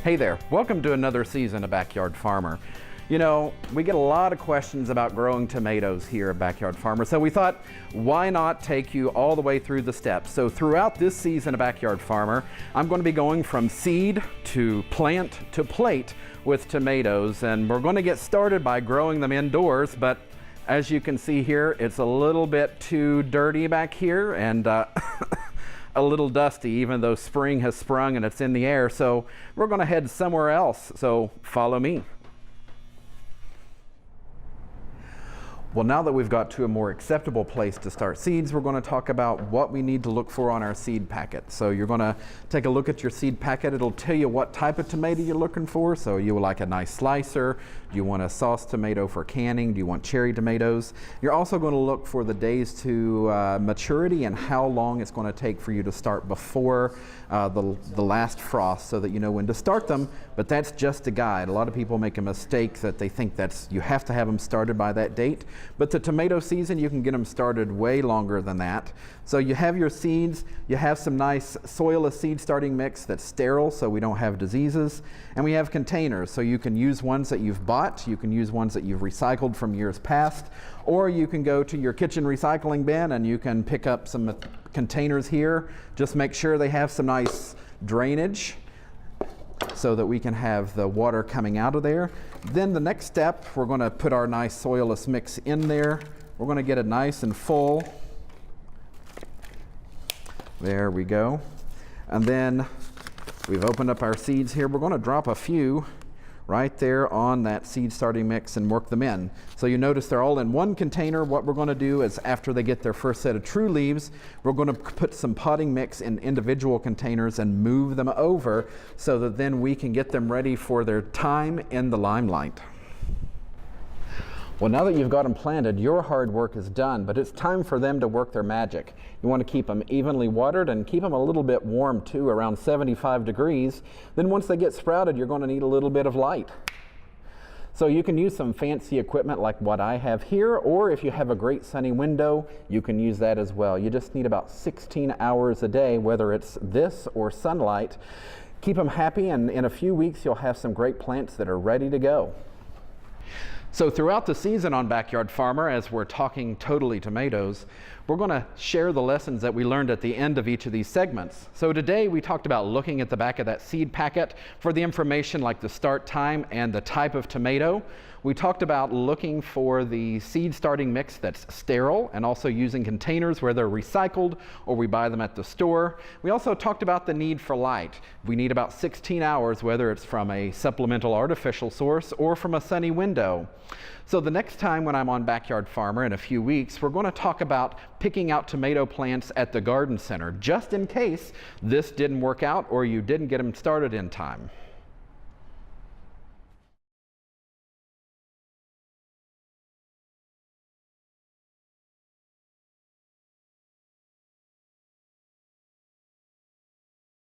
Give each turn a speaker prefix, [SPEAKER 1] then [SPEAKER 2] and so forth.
[SPEAKER 1] Hey there, welcome to another season of Backyard Farmer. You know, we get a lot of questions about growing tomatoes here at Backyard Farmer, so we thought, why not take you all the way through the steps? So throughout this season of Backyard Farmer, I'm going to be going from seed to plant to plate with tomatoes, and we're going to get started by growing them indoors, but as you can see here, it's a little bit too dirty back here and a little dusty, even though spring has sprung and it's in the air. So we're going to head somewhere else. So follow me. Well, now that we've got to a more acceptable place to start seeds, we're going to talk about what we need to look for on our seed packet. So you're going to take a look at your seed packet. It'll tell you what type of tomato you're looking for. So you would like a nice slicer. Do you want a sauce tomato for canning? Do you want cherry tomatoes? You're also going to look for the days to maturity and how long it's going to take for you to start before the last frost, so that you know when to start them. But that's just a guide. A lot of people make a mistake that they think you have to have them started by that date. But the tomato season, you can get them started way longer than that. So you have your seeds, you have some nice soilless seed starting mix that's sterile so we don't have diseases, and we have containers. So you can use ones that you've bought, you can use ones that you've recycled from years past, or you can go to your kitchen recycling bin and you can pick up some containers here. Just make sure they have some nice drainage so that we can have the water coming out of there. Then the next step, we're going to put our nice soilless mix in there. We're going to get it nice and full. There we go. And then we've opened up our seeds here. We're going to drop a few right there on that seed starting mix and work them in. So you notice they're all in one container. What we're going to do is, after they get their first set of true leaves, we're going to put some potting mix in individual containers and move them over so that then we can get them ready for their time in the limelight. Well, now that you've got them planted, your hard work is done, but it's time for them to work their magic. You want to keep them evenly watered and keep them a little bit warm too, around 75 degrees. Then once they get sprouted, you're going to need a little bit of light. So you can use some fancy equipment like what I have here, or if you have a great sunny window, you can use that as well. You just need about 16 hours a day, whether it's this or sunlight. Keep them happy, and in a few weeks, you'll have some great plants that are ready to go. So throughout the season on Backyard Farmer, as we're talking totally tomatoes, we're going to share the lessons that we learned at the end of each of these segments. So today we talked about looking at the back of that seed packet for the information like the start time and the type of tomato. We talked about looking for the seed starting mix that's sterile and also using containers where they're recycled or we buy them at the store. We also talked about the need for light. We need about 16 hours, whether it's from a supplemental artificial source or from a sunny window. So the next time when I'm on Backyard Farmer in a few weeks, we're going to talk about picking out tomato plants at the garden center, just in case this didn't work out or you didn't get them started in time.